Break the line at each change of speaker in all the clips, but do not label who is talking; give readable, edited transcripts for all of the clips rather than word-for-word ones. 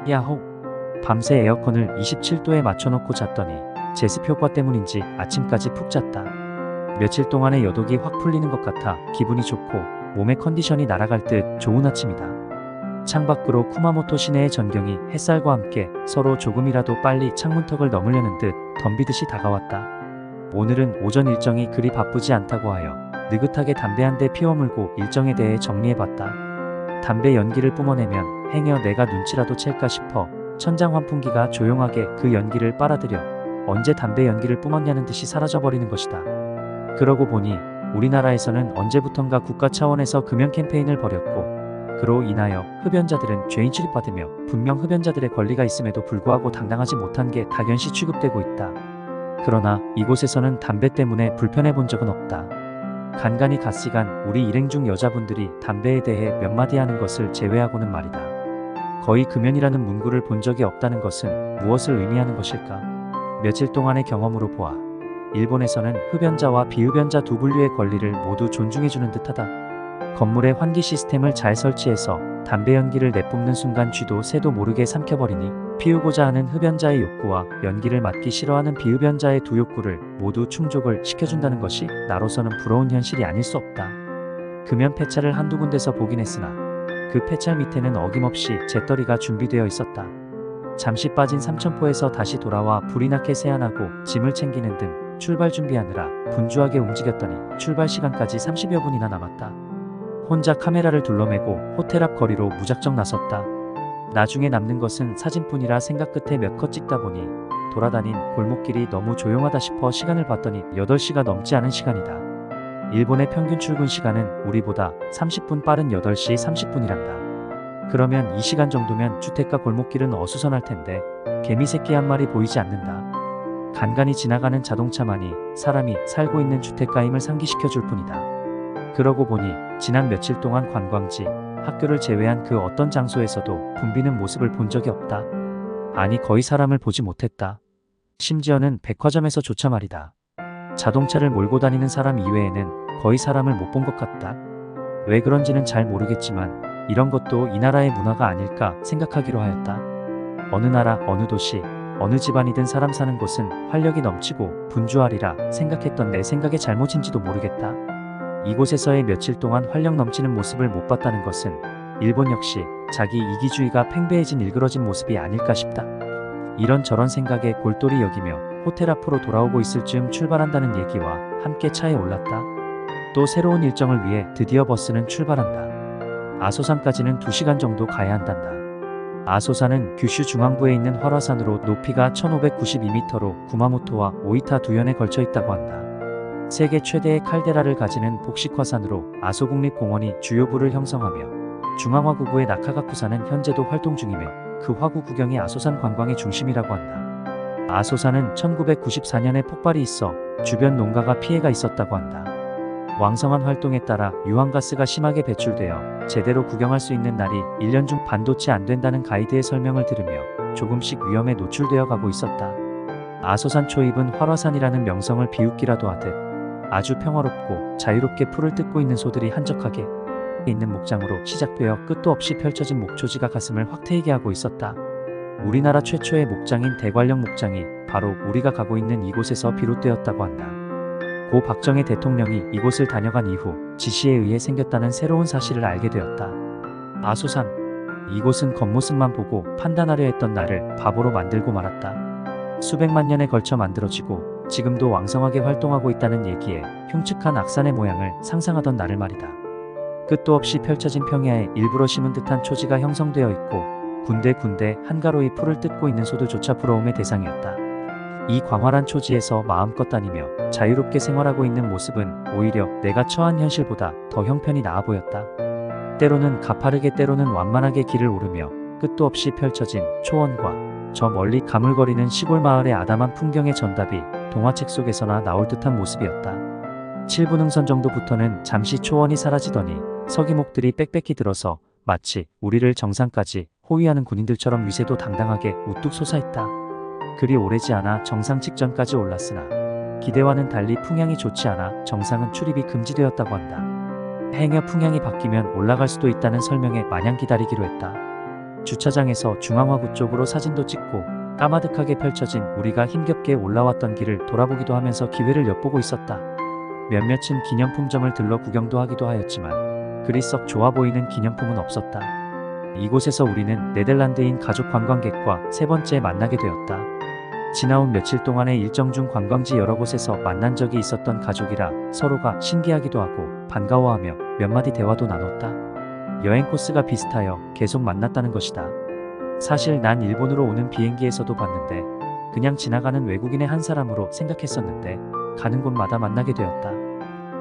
야호! 밤새 에어컨을 27도에 맞춰놓고 잤더니 제습 효과 때문인지 아침까지 푹 잤다. 며칠 동안의 여독이 확 풀리는 것 같아 기분이 좋고 몸의 컨디션이 날아갈 듯 좋은 아침이다. 창밖으로 쿠마모토 시내의 전경이 햇살과 함께 서로 조금이라도 빨리 창문턱을 넘으려는 듯 덤비듯이 다가왔다. 오늘은 오전 일정이 그리 바쁘지 않다고 하여 느긋하게 담배 한 대 피워물고 일정에 대해 정리해봤다. 담배 연기를 뿜어내면 행여 내가 눈치라도 챌까 싶어 천장 환풍기가 조용하게 그 연기를 빨아들여 언제 담배 연기를 뿜었냐는 듯이 사라져버리는 것이다. 그러고 보니 우리나라에서는 언제부턴가 국가 차원에서 금연 캠페인을 벌였고 그로 인하여 흡연자들은 죄인 취급받으며 분명 흡연자들의 권리가 있음에도 불구하고 당당하지 못한 게 당연시 취급되고 있다. 그러나 이곳에서는 담배 때문에 불편해 본 적은 없다. 간간히 갓시간 우리 일행 중 여자분들이 담배에 대해 몇 마디 하는 것을 제외하고는 말이다. 거의 금연이라는 문구를 본 적이 없다는 것은 무엇을 의미하는 것일까? 며칠 동안의 경험으로 보아 일본에서는 흡연자와 비흡연자 두 분류의 권리를 모두 존중해주는 듯하다. 건물의 환기 시스템을 잘 설치해서 담배 연기를 내뿜는 순간 쥐도 새도 모르게 삼켜버리니 피우고자 하는 흡연자의 욕구와 연기를 맡기 싫어하는 비흡연자의 두 욕구를 모두 충족을 시켜준다는 것이 나로서는 부러운 현실이 아닐 수 없다. 금연 폐차를 한두 군데서 보긴 했으나 그 폐찰 밑에는 어김없이 재떨이가 준비되어 있었다. 잠시 빠진 삼천포에서 다시 돌아와 불이 나게 세안하고 짐을 챙기는 등 출발 준비하느라 분주하게 움직였더니 출발 시간까지 30여 분이나 남았다. 혼자 카메라를 둘러매고 호텔 앞 거리로 무작정 나섰다. 나중에 남는 것은 사진뿐이라 생각 끝에 몇 컷 찍다 보니 돌아다닌 골목길이 너무 조용하다 싶어 시간을 봤더니 8시가 넘지 않은 시간이다. 일본의 평균 출근 시간은 우리보다 30분 빠른 8시 30분이란다. 그러면 이 시간 정도면 주택가 골목길은 어수선할 텐데 개미 새끼 한 마리 보이지 않는다. 간간히 지나가는 자동차만이 사람이 살고 있는 주택가임을 상기시켜 줄 뿐이다. 그러고 보니 지난 며칠 동안 관광지, 학교를 제외한 그 어떤 장소에서도 붐비는 모습을 본 적이 없다. 아니 거의 사람을 보지 못했다. 심지어는 백화점에서조차 말이다. 자동차를 몰고 다니는 사람 이외에는 거의 사람을 못 본 것 같다. 왜 그런지는 잘 모르겠지만 이런 것도 이 나라의 문화가 아닐까 생각하기로 하였다. 어느 나라, 어느 도시, 어느 집안이든 사람 사는 곳은 활력이 넘치고 분주하리라 생각했던 내 생각의 잘못인지도 모르겠다. 이곳에서의 며칠 동안 활력 넘치는 모습을 못 봤다는 것은 일본 역시 자기 이기주의가 팽배해진 일그러진 모습이 아닐까 싶다. 이런저런 생각에 골똘히 여기며 호텔 앞으로 돌아오고 있을 즈음 출발한다는 얘기와 함께 차에 올랐다. 또 새로운 일정을 위해 드디어 버스는 출발한다. 아소산까지는 2시간 정도 가야 한단다. 아소산은 규슈 중앙부에 있는 활화산으로 높이가 1592m로 구마모토와 오이타 두 연에 걸쳐 있다고 한다. 세계 최대의 칼데라를 가지는 복식화산으로 아소국립공원이 주요 부를 형성하며 중앙화구구의 나카가쿠산은 현재도 활동 중이며 그 화구 구경이 아소산 관광의 중심이라고 한다. 아소산은 1994년에 폭발이 있어 주변 농가가 피해가 있었다고 한다. 왕성한 활동에 따라 유황가스가 심하게 배출되어 제대로 구경할 수 있는 날이 1년 중 반도 채 안 된다는 가이드의 설명을 들으며 조금씩 위험에 노출되어 가고 있었다. 아소산 초입은 활화산이라는 명성을 비웃기라도 하듯 아주 평화롭고 자유롭게 풀을 뜯고 있는 소들이 한적하게 있는 목장으로 시작되어 끝도 없이 펼쳐진 목초지가 가슴을 확 트이게 하고 있었다. 우리나라 최초의 목장인 대관령 목장이 바로 우리가 가고 있는 이곳에서 비롯되었다고 한다. 고 박정희 대통령이 이곳을 다녀간 이후 지시에 의해 생겼다는 새로운 사실을 알게 되었다. 아소산, 이곳은 겉모습만 보고 판단하려 했던 나를 바보로 만들고 말았다. 수백만 년에 걸쳐 만들어지고 지금도 왕성하게 활동하고 있다는 얘기에 흉측한 악산의 모양을 상상하던 나를 말이다. 끝도 없이 펼쳐진 평야에 일부러 심은 듯한 초지가 형성되어 있고 군데군데 한가로이 풀을 뜯고 있는 소들조차 부러움의 대상이었다. 이 광활한 초지에서 마음껏 다니며 자유롭게 생활하고 있는 모습은 오히려 내가 처한 현실보다 더 형편이 나아 보였다. 때로는 가파르게 때로는 완만하게 길을 오르며 끝도 없이 펼쳐진 초원과 저 멀리 가물거리는 시골 마을의 아담한 풍경의 전답이 동화책 속에서나 나올 듯한 모습이었다. 7분 흥선 정도부터는 잠시 초원이 사라지더니 서기목들이 빽빽히 들어서 마치 우리를 정상까지 호위하는 군인들처럼 위세도 당당하게 우뚝 솟아있다. 그리 오래지 않아 정상 직전까지 올랐으나 기대와는 달리 풍향이 좋지 않아 정상은 출입이 금지되었다고 한다. 행여 풍향이 바뀌면 올라갈 수도 있다는 설명에 마냥 기다리기로 했다. 주차장에서 중앙화구 쪽으로 사진도 찍고 까마득하게 펼쳐진 우리가 힘겹게 올라왔던 길을 돌아보기도 하면서 기회를 엿보고 있었다. 몇몇은 기념품점을 들러 구경도 하기도 하였지만 그리 썩 좋아 보이는 기념품은 없었다. 이곳에서 우리는 네덜란드인 가족 관광객과 세 번째 만나게 되었다. 지나온 며칠 동안의 일정 중 관광지 여러 곳에서 만난 적이 있었던 가족이라 서로가 신기하기도 하고 반가워하며 몇 마디 대화도 나눴다. 여행 코스가 비슷하여 계속 만났다는 것이다. 사실 난 일본으로 오는 비행기에서도 봤는데 그냥 지나가는 외국인의 한 사람으로 생각했었는데 가는 곳마다 만나게 되었다.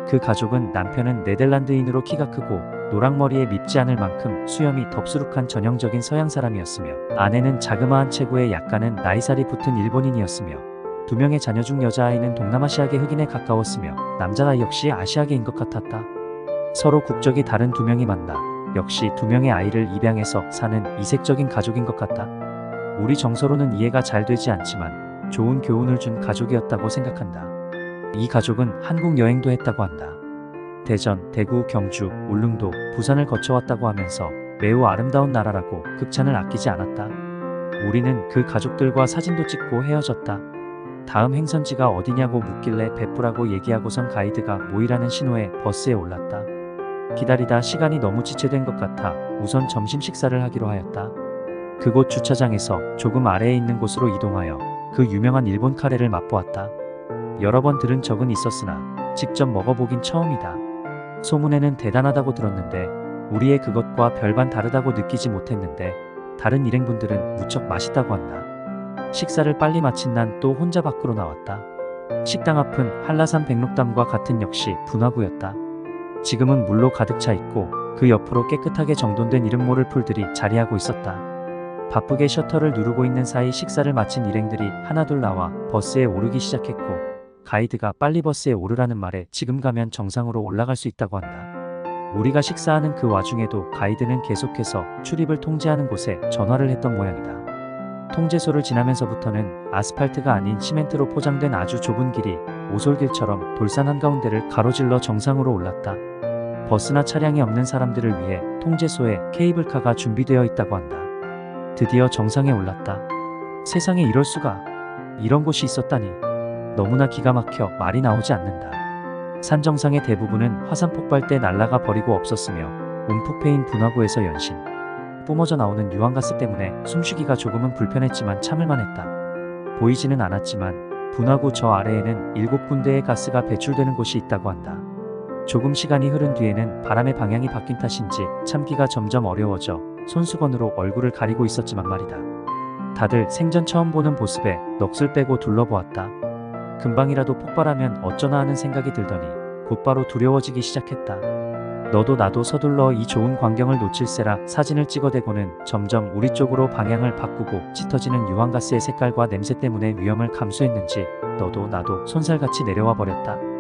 그 가족은 남편은 네덜란드인으로 키가 크고 노랑머리에 밉지 않을 만큼 수염이 덥수룩한 전형적인 서양 사람이었으며 아내는 자그마한 체구에 약간은 나이살이 붙은 일본인이었으며 두 명의 자녀 중 여자아이는 동남아시아계 흑인에 가까웠으며 남자아이 역시 아시아계인 것 같았다. 서로 국적이 다른 두 명이 만나 역시 두 명의 아이를 입양해서 사는 이색적인 가족인 것 같다. 우리 정서로는 이해가 잘 되지 않지만 좋은 교훈을 준 가족이었다고 생각한다. 이 가족은 한국 여행도 했다고 한다. 대전, 대구, 경주, 울릉도, 부산을 거쳐왔다고 하면서 매우 아름다운 나라라고 극찬을 아끼지 않았다. 우리는 그 가족들과 사진도 찍고 헤어졌다. 다음 행선지가 어디냐고 묻길래 베프라고 얘기하고선 가이드가 모이라는 신호에 버스에 올랐다. 기다리다 시간이 너무 지체된 것 같아 우선 점심 식사를 하기로 하였다. 그곳 주차장에서 조금 아래에 있는 곳으로 이동하여 그 유명한 일본 카레를 맛보았다. 여러 번 들은 적은 있었으나 직접 먹어보긴 처음이다. 소문에는 대단하다고 들었는데 우리의 그것과 별반 다르다고 느끼지 못했는데 다른 일행분들은 무척 맛있다고 한다. 식사를 빨리 마친 난 또 혼자 밖으로 나왔다. 식당 앞은 한라산 백록담과 같은 역시 분화구였다. 지금은 물로 가득 차 있고 그 옆으로 깨끗하게 정돈된 이름 모를 풀들이 자리하고 있었다. 바쁘게 셔터를 누르고 있는 사이 식사를 마친 일행들이 하나둘 나와 버스에 오르기 시작했고 가이드가 빨리 버스에 오르라는 말에 지금 가면 정상으로 올라갈 수 있다고 한다. 우리가 식사하는 그 와중에도 가이드는 계속해서 출입을 통제하는 곳에 전화를 했던 모양이다. 통제소를 지나면서부터는 아스팔트가 아닌 시멘트로 포장된 아주 좁은 길이 오솔길처럼 돌산 한가운데를 가로질러 정상으로 올랐다. 버스나 차량이 없는 사람들을 위해 통제소에 케이블카가 준비되어 있다고 한다. 드디어 정상에 올랐다. 세상에 이럴 수가. 이런 곳이 있었다니. 너무나 기가 막혀 말이 나오지 않는다. 산 정상의 대부분은 화산 폭발 때 날아가 버리고 없었으며 움푹 패인 분화구에서 연신 뿜어져 나오는 유황가스 때문에 숨쉬기가 조금은 불편했지만 참을만 했다. 보이지는 않았지만 분화구 저 아래에는 7군데의 가스가 배출되는 곳이 있다고 한다. 조금 시간이 흐른 뒤에는 바람의 방향이 바뀐 탓인지 참기가 점점 어려워져 손수건으로 얼굴을 가리고 있었지만 말이다. 다들 생전 처음 보는 보습에 넋을 빼고 둘러보았다. 금방이라도 폭발하면 어쩌나 하는 생각이 들더니 곧바로 두려워지기 시작했다. 너도 나도 서둘러 이 좋은 광경을 놓칠세라 사진을 찍어대고는 점점 우리 쪽으로 방향을 바꾸고 짙어지는 유황가스의 색깔과 냄새 때문에 위험을 감수했는지 너도 나도 손살같이 내려와 버렸다.